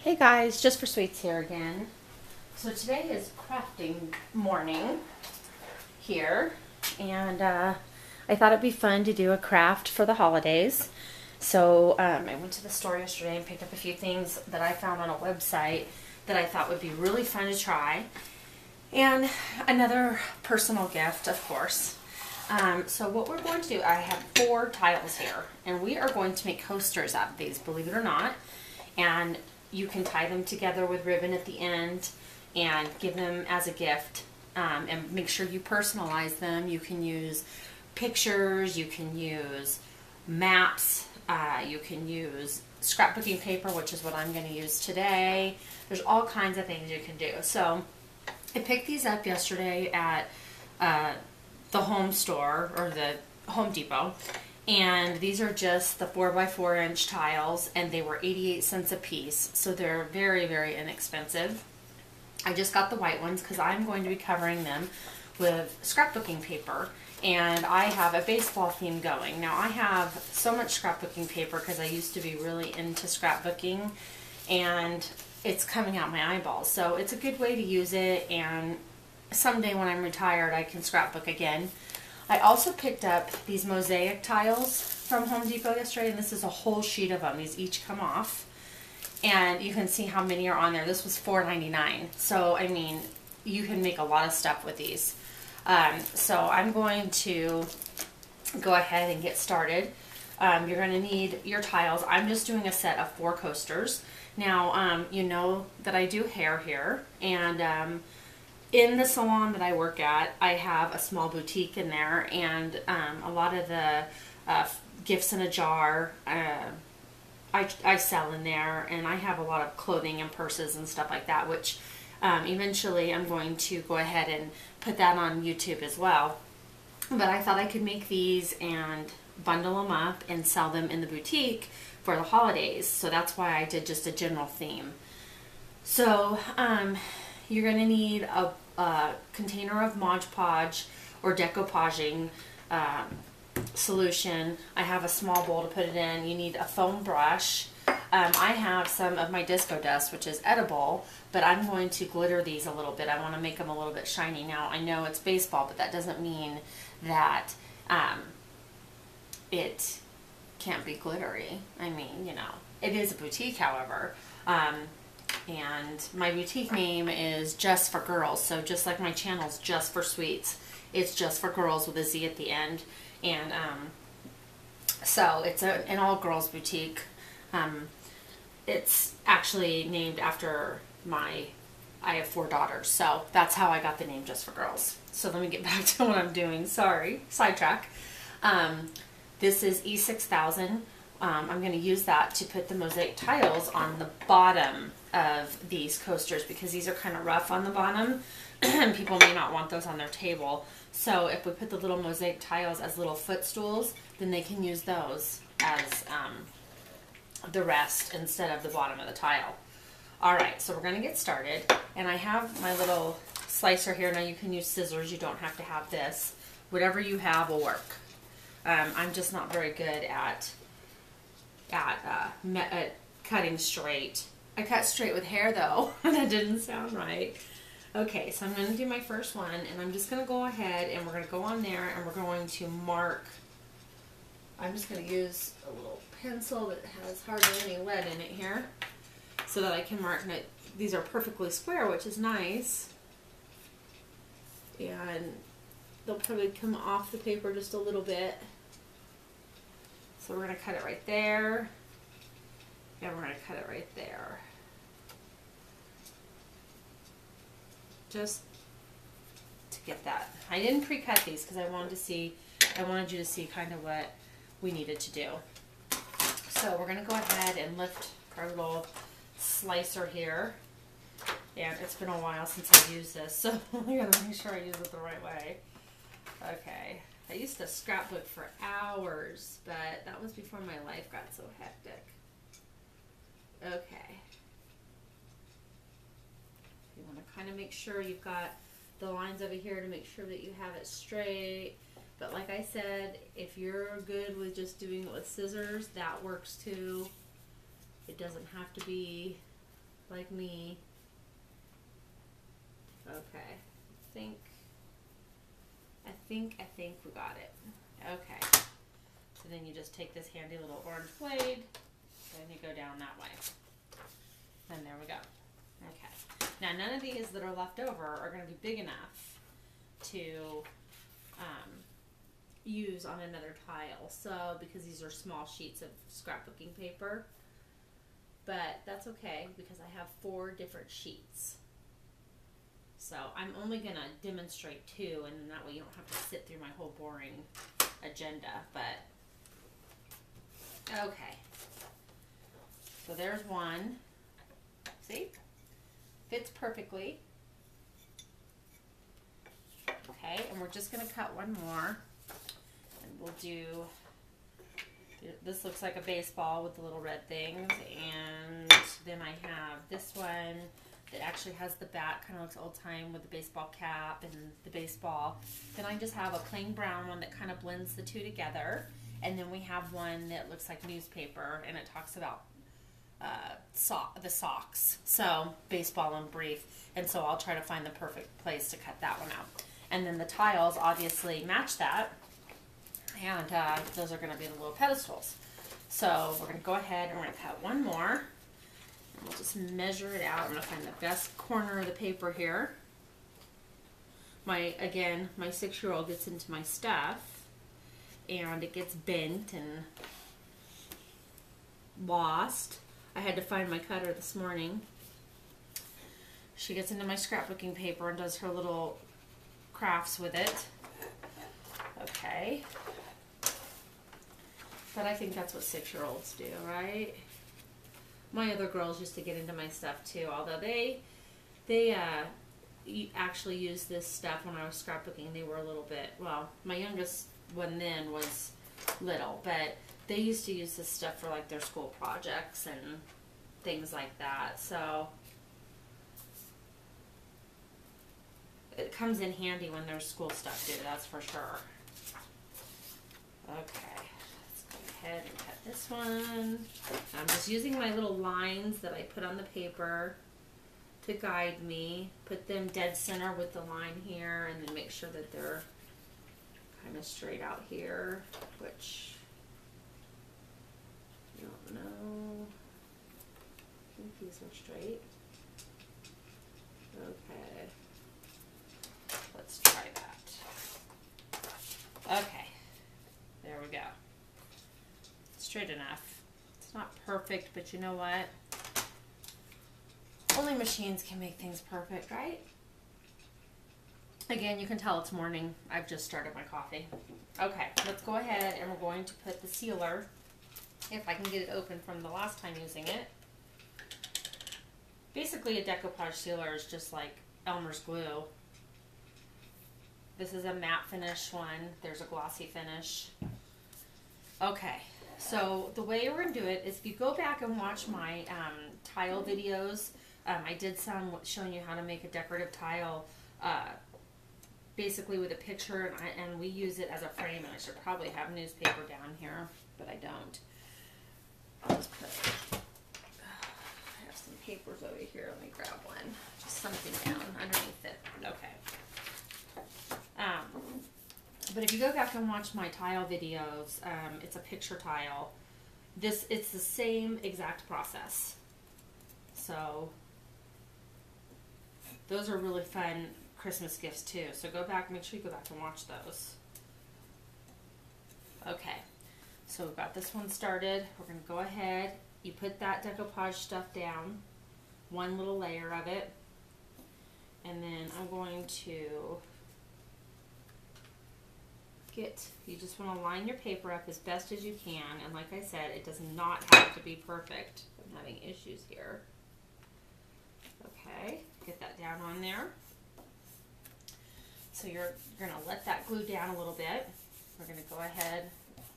Hey guys, Jus4SweetZ here again. So today is crafting morning here, and I thought it'd be fun to do a craft for the holidays. So I went to the store yesterday and picked up a few things that I found on a website that I thought would be really fun to try. And another personal gift, of course. So what we're going to do, I have 4 tiles here, and we are going to make coasters out of these, believe it or not. And you can tie them together with ribbon at the end and give them as a gift, and make sure you personalize them. You can use pictures, you can use maps, you can use scrapbooking paper, which is what I'm going to use today. There's all kinds of things you can do. So I picked these up yesterday at the home store, or the Home Depot. And these are just the 4x4 inch tiles, and they were 88 cents a piece, so they're very, very inexpensive. I just got the white ones because I'm going to be covering them with scrapbooking paper, and I have a baseball theme going. Now I have so much scrapbooking paper because I used to be really into scrapbooking, and it's coming out my eyeballs, so it's a good way to use it, and someday when I'm retired I can scrapbook again. I also picked up these mosaic tiles from Home Depot yesterday, and this is a whole sheet of them. These each come off, and you can see how many are on there. This was $4.99, so I mean, you can make a lot of stuff with these. So I'm going to go ahead and get started. You're going to need your tiles. I'm just doing a set of 4 coasters. Now, you know that I do hair here, and in the salon that I work at, I have a small boutique in there, and a lot of the gifts in a jar I sell in there, and I have a lot of clothing and purses and stuff like that, which eventually I'm going to go ahead and put that on YouTube as well. But I thought I could make these and bundle them up and sell them in the boutique for the holidays, so that's why I did just a general theme. So you're going to need a container of Mod Podge or decoupaging solution. I have a small bowl to put it in. You need a foam brush. I have some of my disco dust, which is edible, but I'm going to glitter these a little bit. I want to make them a little bit shiny. Now, I know it's baseball, but that doesn't mean that it can't be glittery. I mean, you know, it is a boutique, however. And my boutique name is Just for Girls, so just like my channel's Jus4SweetZ, it's Just for Girls with a Z at the end. And so it's an all-girls boutique. It's actually named after I have 4 daughters, so that's how I got the name Just for Girls. So let me get back to what I'm doing. Sorry, sidetrack. This is E6000. I'm going to use that to put the mosaic tiles on the bottom of these coasters, because these are kind of rough on the bottom and people may not want those on their table. So if we put the little mosaic tiles as little footstools, then they can use those as the rest instead of the bottom of the tile. Alright, so we're going to get started, and I have my little slicer here. Now you can use scissors, you don't have to have this. Whatever you have will work. I'm just not very good at cutting straight. I cut straight with hair though, and that didn't sound right. Okay, so I'm going to do my first one, and I'm just going to go ahead and we're going to go on there and we're going to mark. I'm just going to use a little pencil that has hardly any lead in it here so that I can mark it. These are perfectly square, which is nice, and they'll probably come off the paper just a little bit. So we're going to cut it right there, and we're going to cut it right there. Just to get that. I didn't pre-cut these because I wanted you to see kind of what we needed to do. So we're going to go ahead and lift our little slicer here. And it's been a while since I've used this, so I got to make sure I use it the right way. Okay. I used to scrapbook for hours, but that was before my life got so hectic. Okay. You want to kind of make sure you've got the lines over here to make sure that you have it straight. But like I said, if you're good with just doing it with scissors, that works too. It doesn't have to be like me. Okay, I think we got it. Okay, so then you just take this handy little orange blade, and you go down that way. And there we go. Okay, now none of these that are left over are going to be big enough to use on another tile, so because these are small sheets of scrapbooking paper, but that's okay because I have 4 different sheets. So I'm only going to demonstrate 2, and then that way you don't have to sit through my whole boring agenda. But okay, so there's one. See? Fits perfectly. Okay, and we're just going to cut one more, and we'll do, this looks like a baseball with the little red things, and then I have this one that actually has the bat, kind of looks old time with the baseball cap and the baseball. Then I just have a plain brown one that kind of blends the 2 together, and then we have one that looks like newspaper, and it talks about the socks, so baseball in brief, and so I'll try to find the perfect place to cut that one out. And then the tiles obviously match that, and those are going to be the little pedestals. So we're going to go ahead and we're going to cut one more, and we'll just measure it out. I'm going to find the best corner of the paper here. Again, my 6-year-old gets into my stuff, and it gets bent and lost. I had to find my cutter this morning. She gets into my scrapbooking paper and does her little crafts with it. Okay. But I think that's what 6-year-olds do, right? My other girls used to get into my stuff too, although they actually used this stuff when I was scrapbooking. They were a little bit, well, my youngest one then was little, but they used to use this stuff for like their school projects and things like that. So it comes in handy when there's school stuff too, that's for sure. Okay, let's go ahead and cut this one. I'm just using my little lines that I put on the paper to guide me. Put them dead center with the line here, and then make sure that they're kind of straight out here, which I don't know. I think these are straight. Okay. Let's try that. Okay. There we go. Straight enough. It's not perfect, but you know what? Only machines can make things perfect, right? Again, you can tell it's morning. I've just started my coffee. Okay, let's go ahead and we're going to put the sealer, if I can get it open from the last time using it. Basically, a decoupage sealer is just like Elmer's glue. This is a matte finish one. There's a glossy finish. Okay, so the way we're going to do it is if you go back and watch my tile videos, I did some showing you how to make a decorative tile basically with a picture, and we use it as a frame, and I should probably have newspaper down here, but I don't. I'll just put, I have some papers over here. Let me grab one. Just something down underneath it. Okay. But if you go back and watch my tile videos, it's a picture tile. It's the same exact process. So those are really fun Christmas gifts too. So go back, make sure you go back and watch those. Okay, so we've got this one started. We're going to go ahead. You put that decoupage stuff down, one little layer of it, and then I'm going to you just want to line your paper up as best as you can, and like I said, it does not have to be perfect. I'm having issues here. Okay, get that down on there. So you're going to let that glue down a little bit. We're going to go ahead,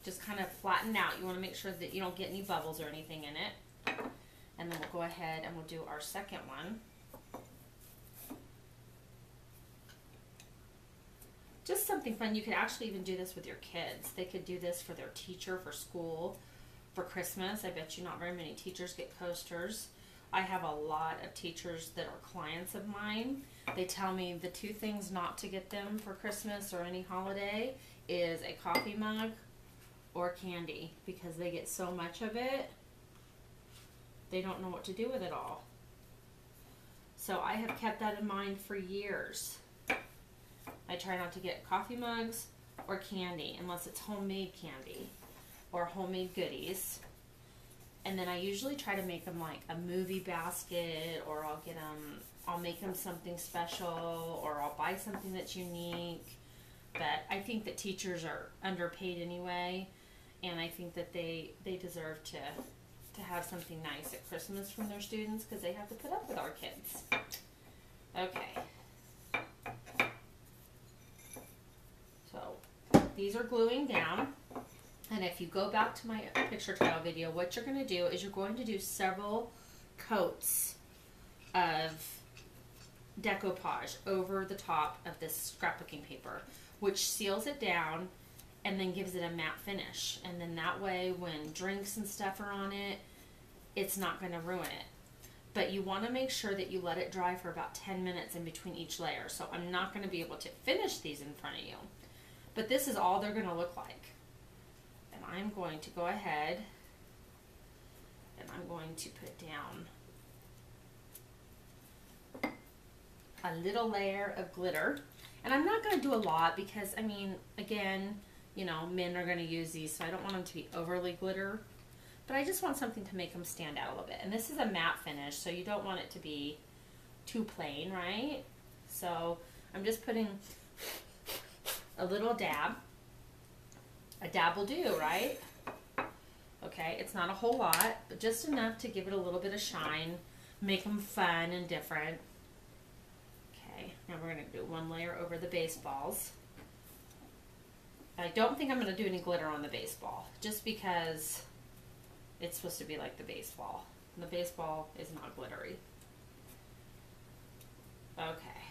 just kind of flatten out. You want to make sure that you don't get any bubbles or anything in it. And then we'll go ahead and we'll do our second one. Just something fun. You could actually even do this with your kids. They could do this for their teacher, for school, for Christmas. I bet you not very many teachers get coasters. I have a lot of teachers that are clients of mine. They tell me the two things not to get them for Christmas or any holiday is a coffee mug or candy, because they get so much of it, they don't know what to do with it all. So I have kept that in mind for years. I try not to get coffee mugs or candy unless it's homemade candy or homemade goodies. And then I usually try to make them like a movie basket, or I'll make them something special, or I'll buy something that's unique. But I think that teachers are underpaid anyway, and I think that they deserve to have something nice at Christmas from their students, because they have to put up with our kids. Okay. So these are gluing down. And if you go back to my picture trail video, what you're going to do is you're going to do several coats of decoupage over the top of this scrapbooking paper, which seals it down and then gives it a matte finish. And then that way, when drinks and stuff are on it, it's not going to ruin it. But you want to make sure that you let it dry for about 10 minutes in between each layer. So I'm not going to be able to finish these in front of you, but this is all they're going to look like. And I'm going to go ahead and I'm going to put down a little layer of glitter. And I'm not going to do a lot because, I mean, again, you know, men are going to use these, so I don't want them to be overly glitter. But I just want something to make them stand out a little bit. And this is a matte finish, so you don't want it to be too plain, right? So I'm just putting a little dab. A dab will do, right? Okay, it's not a whole lot, but just enough to give it a little bit of shine, make them fun and different. Okay, now we're going to do one layer over the baseballs. I don't think I'm going to do any glitter on the baseball, just because it's supposed to be like the baseball. And the baseball is not glittery. Okay.